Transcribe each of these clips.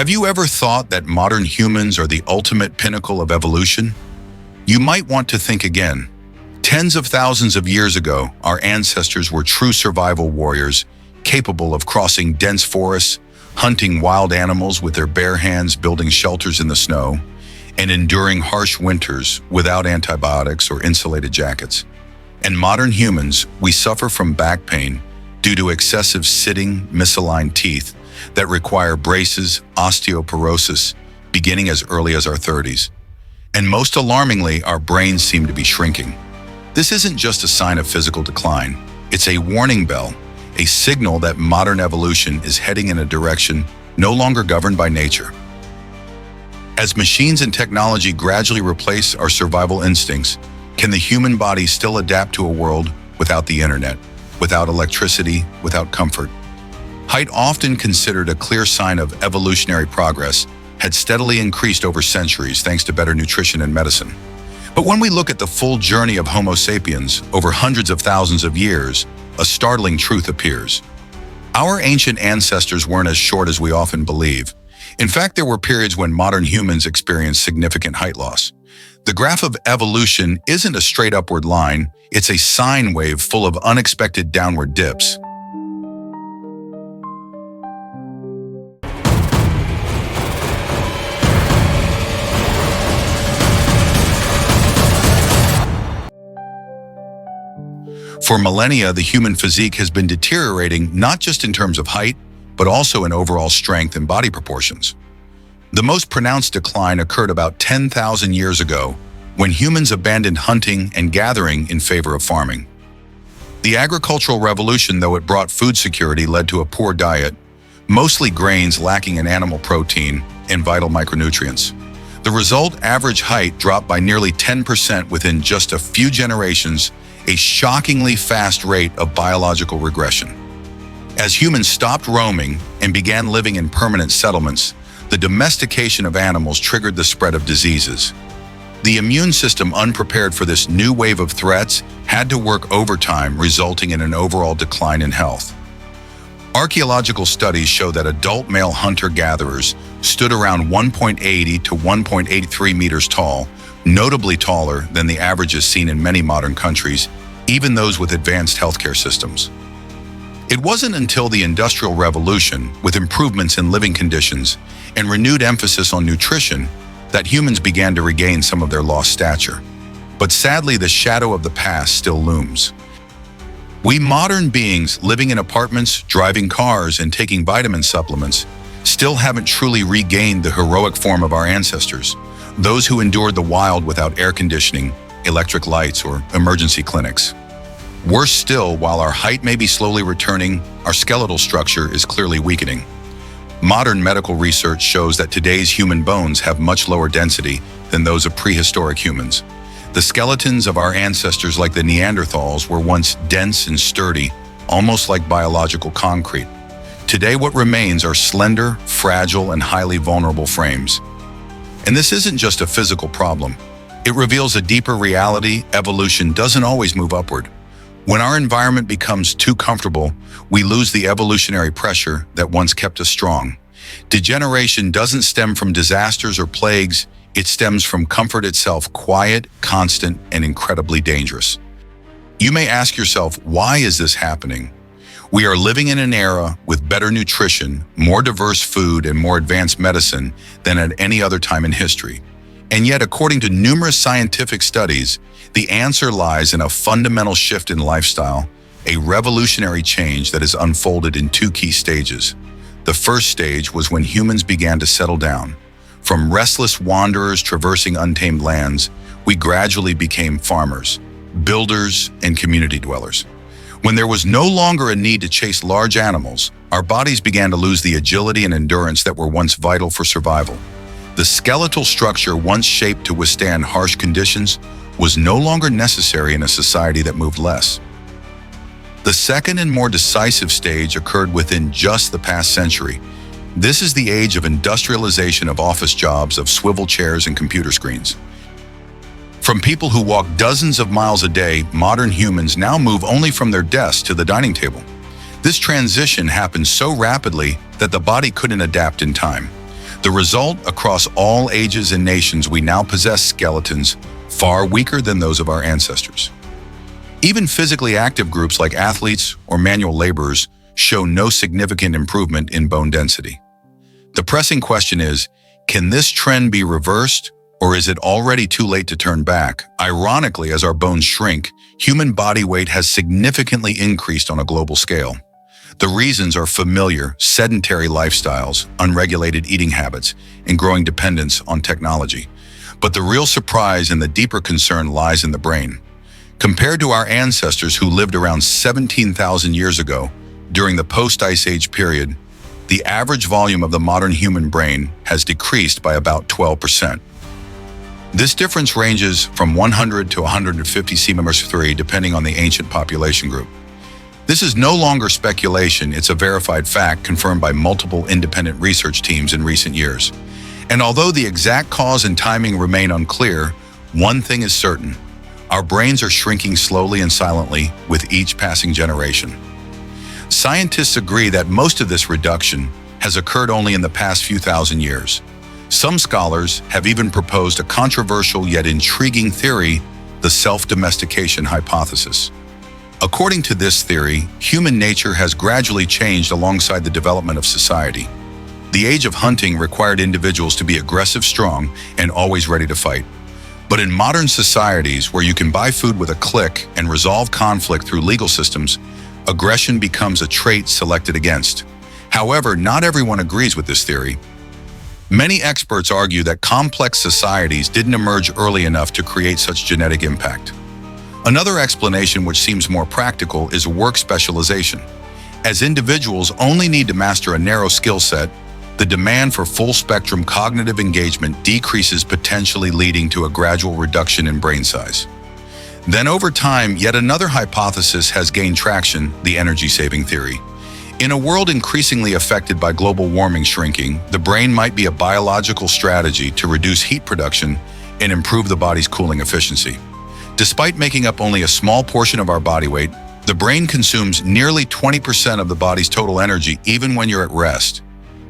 Have you ever thought that modern humans are the ultimate pinnacle of evolution? You might want to think again. Tens of thousands of years ago, our ancestors were true survival warriors, capable of crossing dense forests, hunting wild animals with their bare hands, building shelters in the snow, and enduring harsh winters without antibiotics or insulated jackets. And modern humans, we suffer from back pain due to excessive sitting, misaligned teeth that require braces, osteoporosis, beginning as early as our 30s. And most alarmingly, our brains seem to be shrinking. This isn't just a sign of physical decline. It's a warning bell, a signal that modern evolution is heading in a direction no longer governed by nature. As machines and technology gradually replace our survival instincts, can the human body still adapt to a world without the internet, without electricity, without comfort? Height, often considered a clear sign of evolutionary progress, had steadily increased over centuries thanks to better nutrition and medicine. But when we look at the full journey of Homo sapiens over hundreds of thousands of years, a startling truth appears. Our ancient ancestors weren't as short as we often believe. In fact, there were periods when modern humans experienced significant height loss. The graph of evolution isn't a straight upward line, it's a sine wave full of unexpected downward dips. For millennia, the human physique has been deteriorating not just in terms of height, but also in overall strength and body proportions. The most pronounced decline occurred about 10,000 years ago, when humans abandoned hunting and gathering in favor of farming. The agricultural revolution, though it brought food security, led to a poor diet, mostly grains lacking in animal protein and vital micronutrients. The result, average height dropped by nearly 10% within just a few generations, a shockingly fast rate of biological regression. As humans stopped roaming and began living in permanent settlements, the domestication of animals triggered the spread of diseases. The immune system, unprepared for this new wave of threats, had to work overtime, resulting in an overall decline in health. Archaeological studies show that adult male hunter-gatherers stood around 1.80 to 1.83 meters tall, notably taller than the averages seen in many modern countries, even those with advanced healthcare systems. It wasn't until the Industrial Revolution, with improvements in living conditions and renewed emphasis on nutrition, that humans began to regain some of their lost stature. But sadly, the shadow of the past still looms. We modern beings living in apartments, driving cars, and taking vitamin supplements still haven't truly regained the heroic form of our ancestors, those who endured the wild without air conditioning, electric lights, or emergency clinics. Worse still, while our height may be slowly returning, our skeletal structure is clearly weakening. Modern medical research shows that today's human bones have much lower density than those of prehistoric humans. The skeletons of our ancestors, like the Neanderthals, were once dense and sturdy, almost like biological concrete. Today, what remains are slender, fragile, and highly vulnerable frames. And this isn't just a physical problem. It reveals a deeper reality: evolution doesn't always move upward. When our environment becomes too comfortable, we lose the evolutionary pressure that once kept us strong. Degeneration doesn't stem from disasters or plagues, it stems from comfort itself, quiet, constant, and incredibly dangerous. You may ask yourself, why is this happening? We are living in an era with better nutrition, more diverse food, and more advanced medicine than at any other time in history. And yet, according to numerous scientific studies, the answer lies in a fundamental shift in lifestyle, a revolutionary change that has unfolded in two key stages. The first stage was when humans began to settle down. From restless wanderers traversing untamed lands, we gradually became farmers, builders, and community dwellers. When there was no longer a need to chase large animals, our bodies began to lose the agility and endurance that were once vital for survival. The skeletal structure once shaped to withstand harsh conditions was no longer necessary in a society that moved less. The second and more decisive stage occurred within just the past century. This is the age of industrialization of office jobs, of swivel chairs and computer screens. From people who walk dozens of miles a day, modern humans now move only from their desks to the dining table. This transition happened so rapidly that the body couldn't adapt in time. The result, across all ages and nations, we now possess skeletons far weaker than those of our ancestors. Even physically active groups like athletes or manual laborers show no significant improvement in bone density. The pressing question is, can this trend be reversed, or is it already too late to turn back? Ironically, as our bones shrink, human body weight has significantly increased on a global scale. The reasons are familiar: sedentary lifestyles, unregulated eating habits, and growing dependence on technology. But the real surprise and the deeper concern lies in the brain. Compared to our ancestors who lived around 17,000 years ago, during the post-Ice Age period, the average volume of the modern human brain has decreased by about 12%. This difference ranges from 100 to 150 cm3 depending on the ancient population group. This is no longer speculation, it's a verified fact confirmed by multiple independent research teams in recent years. And although the exact cause and timing remain unclear, one thing is certain: our brains are shrinking slowly and silently with each passing generation. Scientists agree that most of this reduction has occurred only in the past few thousand years. Some scholars have even proposed a controversial yet intriguing theory, the self-domestication hypothesis. According to this theory, human nature has gradually changed alongside the development of society. The age of hunting required individuals to be aggressive, strong, and always ready to fight. But in modern societies, where you can buy food with a click and resolve conflict through legal systems, aggression becomes a trait selected against. However, not everyone agrees with this theory. Many experts argue that complex societies didn't emerge early enough to create such genetic impact. Another explanation, which seems more practical, is work specialization. As individuals only need to master a narrow skill set, the demand for full-spectrum cognitive engagement decreases, potentially leading to a gradual reduction in brain size. Then over time, yet another hypothesis has gained traction, the energy-saving theory. In a world increasingly affected by global warming shrinking, the brain might be a biological strategy to reduce heat production and improve the body's cooling efficiency. Despite making up only a small portion of our body weight, the brain consumes nearly 20% of the body's total energy even when you're at rest.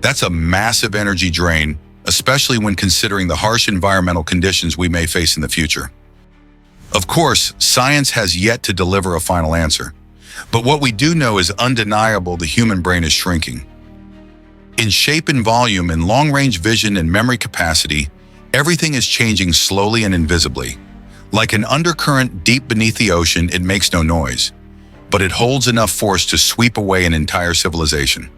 That's a massive energy drain, especially when considering the harsh environmental conditions we may face in the future. Of course, science has yet to deliver a final answer. But what we do know is undeniable: the human brain is shrinking. In shape and volume, in long-range vision and memory capacity, everything is changing slowly and invisibly. Like an undercurrent deep beneath the ocean, it makes no noise, but it holds enough force to sweep away an entire civilization.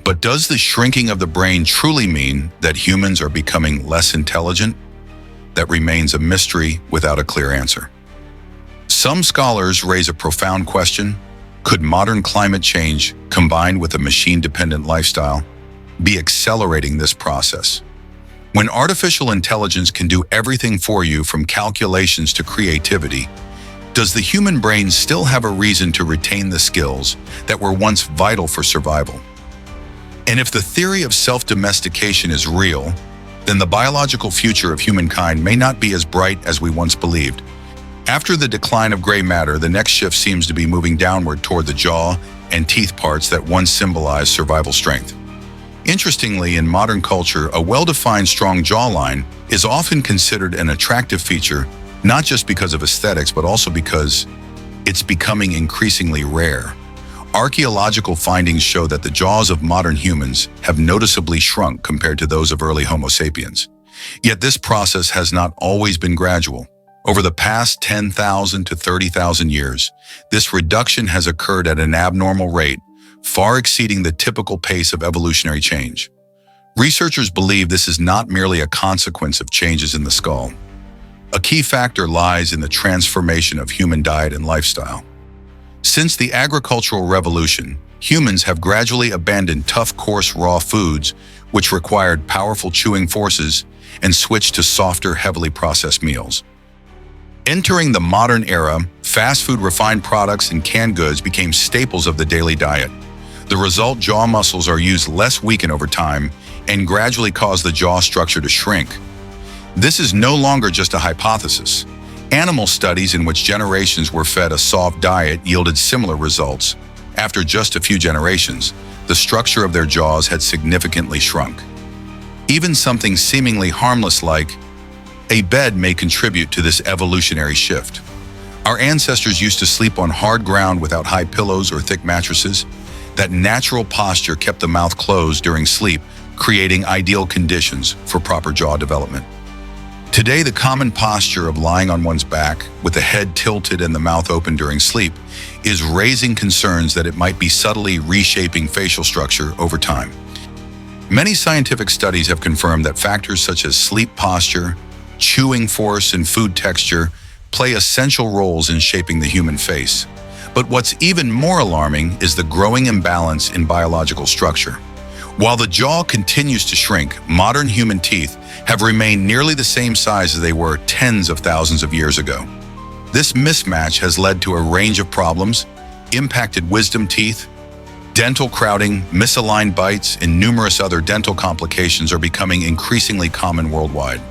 But does the shrinking of the brain truly mean that humans are becoming less intelligent? That remains a mystery without a clear answer. Some scholars raise a profound question: could modern climate change, combined with a machine-dependent lifestyle, be accelerating this process? When artificial intelligence can do everything for you, from calculations to creativity, does the human brain still have a reason to retain the skills that were once vital for survival? And if the theory of self-domestication is real, then the biological future of humankind may not be as bright as we once believed. After the decline of gray matter, the next shift seems to be moving downward toward the jaw and teeth parts that once symbolized survival strength. Interestingly, in modern culture, a well-defined strong jawline is often considered an attractive feature, not just because of aesthetics, but also because it's becoming increasingly rare. Archaeological findings show that the jaws of modern humans have noticeably shrunk compared to those of early Homo sapiens. Yet this process has not always been gradual. Over the past 10,000 to 30,000 years, this reduction has occurred at an abnormal rate, far exceeding the typical pace of evolutionary change. Researchers believe this is not merely a consequence of changes in the skull. A key factor lies in the transformation of human diet and lifestyle. Since the agricultural revolution, humans have gradually abandoned tough, coarse, raw foods, which required powerful chewing forces, and switched to softer, heavily processed meals. Entering the modern era, fast food, refined products, and canned goods became staples of the daily diet. The result: jaw muscles are used less, weaken over time, and gradually cause the jaw structure to shrink. This is no longer just a hypothesis. Animal studies in which generations were fed a soft diet yielded similar results. After just a few generations, the structure of their jaws had significantly shrunk. Even something seemingly harmless like a bed may contribute to this evolutionary shift. Our ancestors used to sleep on hard ground without high pillows or thick mattresses. That natural posture kept the mouth closed during sleep, creating ideal conditions for proper jaw development. Today, the common posture of lying on one's back with the head tilted and the mouth open during sleep is raising concerns that it might be subtly reshaping facial structure over time. Many scientific studies have confirmed that factors such as sleep posture, chewing force, and food texture play essential roles in shaping the human face. But what's even more alarming is the growing imbalance in biological structure. While the jaw continues to shrink, modern human teeth have remained nearly the same size as they were tens of thousands of years ago. This mismatch has led to a range of problems: impacted wisdom teeth, dental crowding, misaligned bites, and numerous other dental complications are becoming increasingly common worldwide.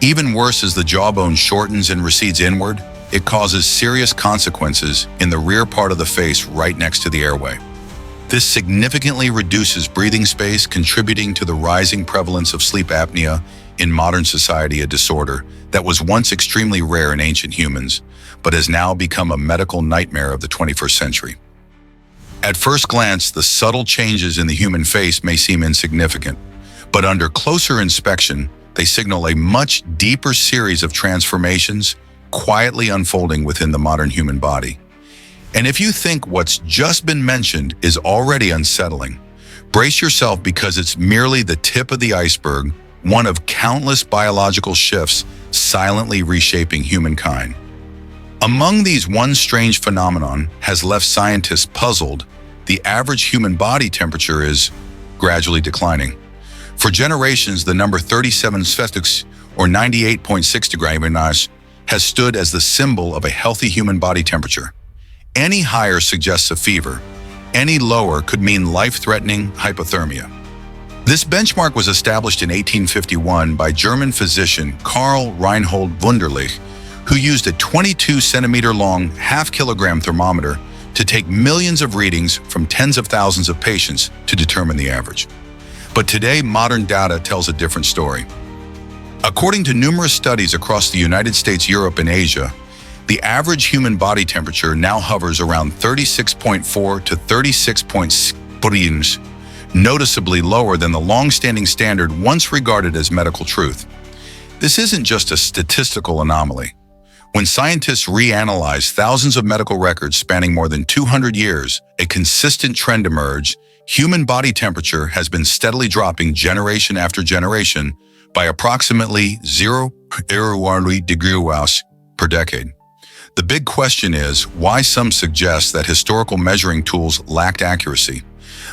Even worse, as the jawbone shortens and recedes inward, it causes serious consequences in the rear part of the face right next to the airway. This significantly reduces breathing space, contributing to the rising prevalence of sleep apnea in modern society, a disorder that was once extremely rare in ancient humans, but has now become a medical nightmare of the 21st century. At first glance, the subtle changes in the human face may seem insignificant, but under closer inspection, they signal a much deeper series of transformations quietly unfolding within the modern human body. And if you think what's just been mentioned is already unsettling, brace yourself, because it's merely the tip of the iceberg, one of countless biological shifts silently reshaping humankind. Among these, one strange phenomenon has left scientists puzzled. The average human body temperature is gradually declining. For generations, the number 37 Celsius, or 98.6 degrees, has stood as the symbol of a healthy human body temperature. Any higher suggests a fever. Any lower could mean life-threatening hypothermia. This benchmark was established in 1851 by German physician Karl Reinhold Wunderlich, who used a 22-centimeter-long half-kilogram thermometer to take millions of readings from tens of thousands of patients to determine the average. But today, modern data tells a different story. According to numerous studies across the United States, Europe, and Asia, the average human body temperature now hovers around 36.4 to 36.6 degrees, noticeably lower than the long-standing standard once regarded as medical truth. This isn't just a statistical anomaly. When scientists reanalyze thousands of medical records spanning more than 200 years, a consistent trend emerged. Human body temperature has been steadily dropping generation after generation by approximately 0.01 degrees per decade. The big question is why. Some suggest that historical measuring tools lacked accuracy,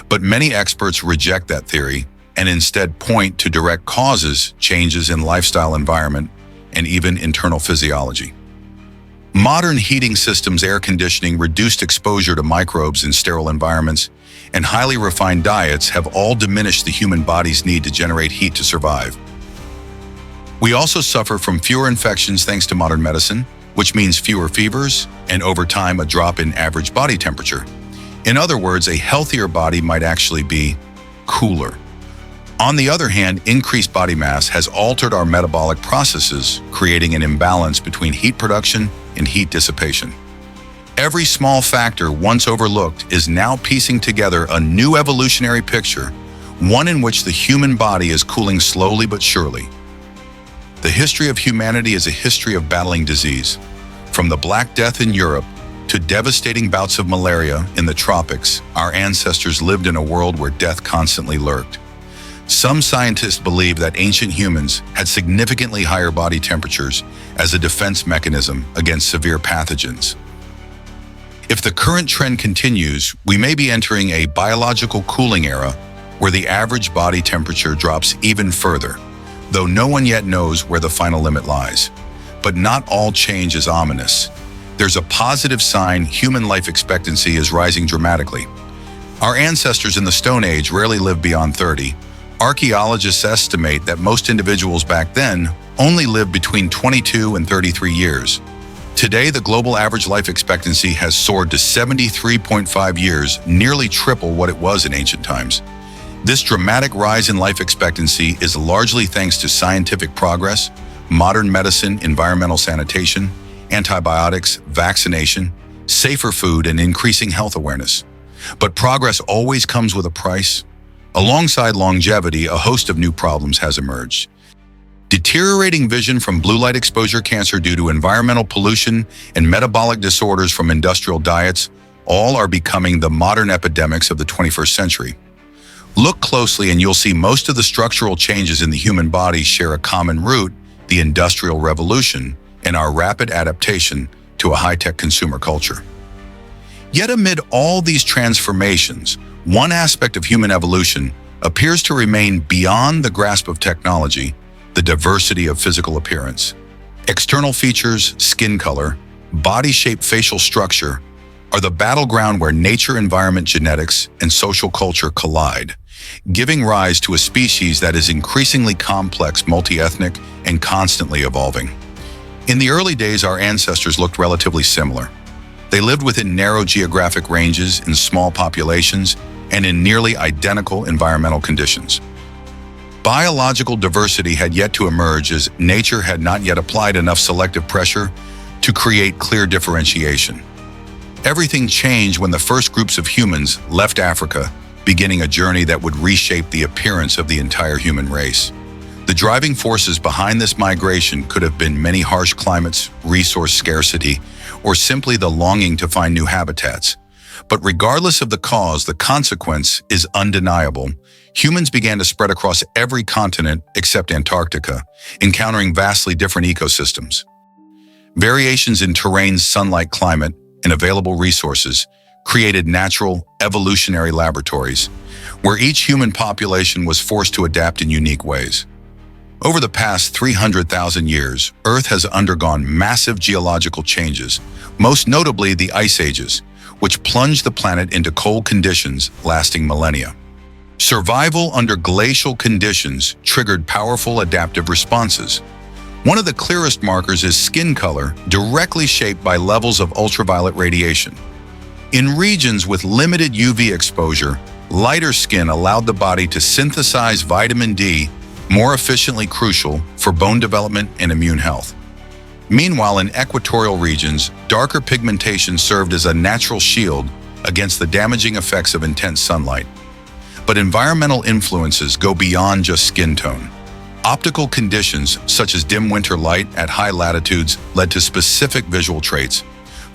but many experts reject that theory and instead point to direct causes: changes in lifestyle, environment, and even internal physiology. Modern heating systems, air conditioning, reduced exposure to microbes in sterile environments, and highly refined diets have all diminished the human body's need to generate heat to survive. We also suffer from fewer infections thanks to modern medicine, which means fewer fevers, and over time, a drop in average body temperature. In other words, a healthier body might actually be cooler. On the other hand, increased body mass has altered our metabolic processes, creating an imbalance between heat production and heat dissipation. Every small factor once overlooked is now piecing together a new evolutionary picture, one in which the human body is cooling slowly but surely. The history of humanity is a history of battling disease. From the Black Death in Europe to devastating bouts of malaria in the tropics, our ancestors lived in a world where death constantly lurked. Some scientists believe that ancient humans had significantly higher body temperatures as a defense mechanism against severe pathogens. If the current trend continues, we may be entering a biological cooling era where the average body temperature drops even further, though no one yet knows where the final limit lies. But not all change is ominous. There's a positive sign: human life expectancy is rising dramatically. Our ancestors in the Stone Age rarely lived beyond 30. Archaeologists estimate that most individuals back then only lived between 22 and 33 years. Today, the global average life expectancy has soared to 73.5 years, nearly triple what it was in ancient times. This dramatic rise in life expectancy is largely thanks to scientific progress, modern medicine, environmental sanitation, antibiotics, vaccination, safer food, and increasing health awareness. But progress always comes with a price. Alongside longevity, a host of new problems has emerged. Deteriorating vision from blue light exposure, cancer due to environmental pollution, and metabolic disorders from industrial diets all are becoming the modern epidemics of the 21st century. Look closely and you'll see most of the structural changes in the human body share a common root: the Industrial Revolution and our rapid adaptation to a high-tech consumer culture. Yet amid all these transformations, one aspect of human evolution appears to remain beyond the grasp of technology: the diversity of physical appearance. External features, skin color, body shape, facial structure are the battleground where nature, environment, genetics, and social culture collide, giving rise to a species that is increasingly complex, multi-ethnic, and constantly evolving. In the early days, our ancestors looked relatively similar. They lived within narrow geographic ranges, in small populations, and in nearly identical environmental conditions. Biological diversity had yet to emerge, as nature had not yet applied enough selective pressure to create clear differentiation. Everything changed when the first groups of humans left Africa, beginning a journey that would reshape the appearance of the entire human race. The driving forces behind this migration could have been many: harsh climates, resource scarcity, or simply the longing to find new habitats. But regardless of the cause, the consequence is undeniable. Humans began to spread across every continent except Antarctica, encountering vastly different ecosystems. Variations in terrain, sunlight, climate, and available resources created natural, evolutionary laboratories, where each human population was forced to adapt in unique ways. Over the past 300,000 years, Earth has undergone massive geological changes, most notably the ice ages, which plunged the planet into cold conditions lasting millennia. Survival under glacial conditions triggered powerful adaptive responses. One of the clearest markers is skin color, directly shaped by levels of ultraviolet radiation. In regions with limited UV exposure, lighter skin allowed the body to synthesize vitamin D more efficiently, crucial for bone development and immune health. Meanwhile, in equatorial regions, darker pigmentation served as a natural shield against the damaging effects of intense sunlight. But environmental influences go beyond just skin tone. Optical conditions, such as dim winter light at high latitudes, led to specific visual traits.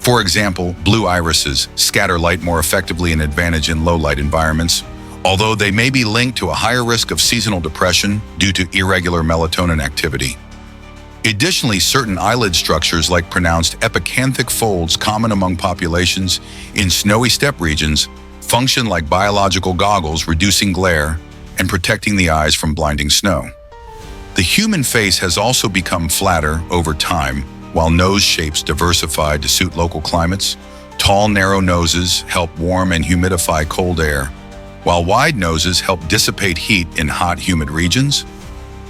For example, blue irises scatter light more effectively and advantage in low-light environments, although they may be linked to a higher risk of seasonal depression due to irregular melatonin activity. Additionally, certain eyelid structures, like pronounced epicanthic folds common among populations in snowy steppe regions, function like biological goggles, reducing glare and protecting the eyes from blinding snow. The human face has also become flatter over time, while nose shapes diversified to suit local climates. Tall, narrow noses help warm and humidify cold air, while wide noses help dissipate heat in hot, humid regions.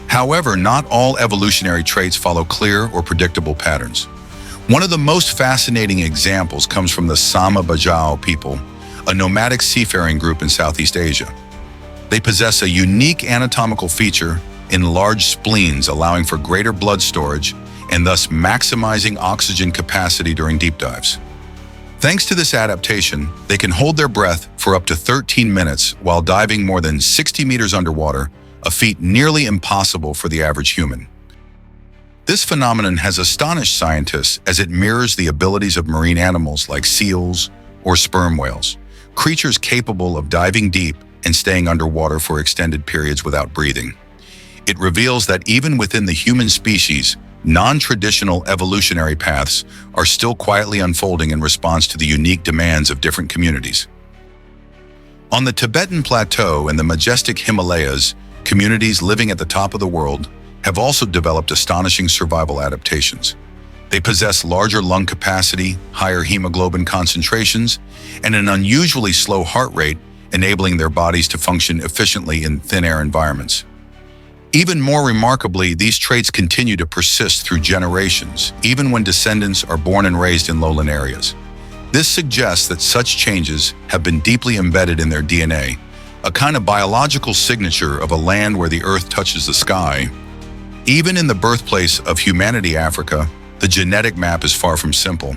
However, not all evolutionary traits follow clear or predictable patterns. One of the most fascinating examples comes from the Sama Bajau people, a nomadic seafaring group in Southeast Asia. They possess a unique anatomical feature in large spleens, allowing for greater blood storage and thus maximizing oxygen capacity during deep dives. Thanks to this adaptation, they can hold their breath for up to 13 minutes while diving more than 60 meters underwater, a feat nearly impossible for the average human. This phenomenon has astonished scientists as it mirrors the abilities of marine animals like seals or sperm whales, creatures capable of diving deep and staying underwater for extended periods without breathing. It reveals that even within the human species, non-traditional evolutionary paths are still quietly unfolding in response to the unique demands of different communities. On the Tibetan Plateau and the majestic Himalayas, communities living at the top of the world have also developed astonishing survival adaptations. They possess larger lung capacity, higher hemoglobin concentrations, and an unusually slow heart rate, enabling their bodies to function efficiently in thin air environments. Even more remarkably, these traits continue to persist through generations, even when descendants are born and raised in lowland areas. This suggests that such changes have been deeply embedded in their DNA, a kind of biological signature of a land where the earth touches the sky. Even in the birthplace of humanity, Africa, the genetic map is far from simple.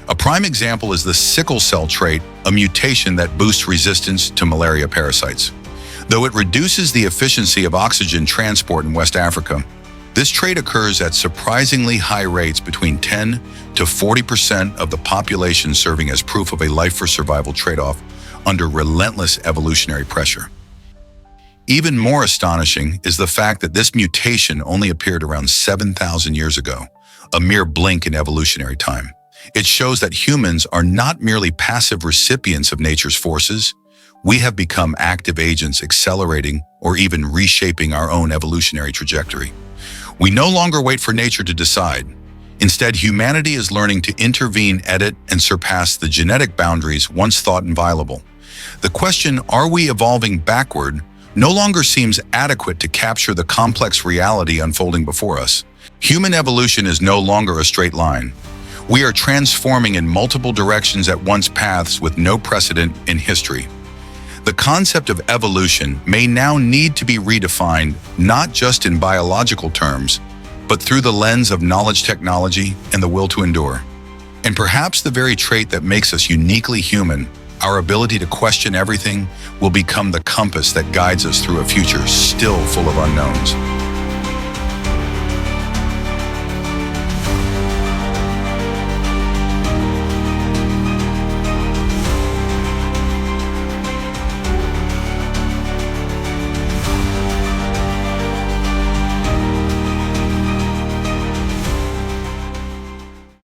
A prime example is the sickle cell trait, a mutation that boosts resistance to malaria parasites. Though it reduces the efficiency of oxygen transport in West Africa, this trait occurs at surprisingly high rates, between 10 to 40% of the population, serving as proof of a life-for-survival trade-off under relentless evolutionary pressure. Even more astonishing is the fact that this mutation only appeared around 7,000 years ago, a mere blink in evolutionary time. It shows that humans are not merely passive recipients of nature's forces. We have become active agents, accelerating or even reshaping our own evolutionary trajectory. We no longer wait for nature to decide. Instead, humanity is learning to intervene, edit, and surpass the genetic boundaries once thought inviolable. The question, are we evolving backward, no longer seems adequate to capture the complex reality unfolding before us. Human evolution is no longer a straight line. We are transforming in multiple directions at once, paths with no precedent in history. The concept of evolution may now need to be redefined, not just in biological terms, but through the lens of knowledge, technology, and the will to endure. And perhaps the very trait that makes us uniquely human, our ability to question everything, will become the compass that guides us through a future still full of unknowns.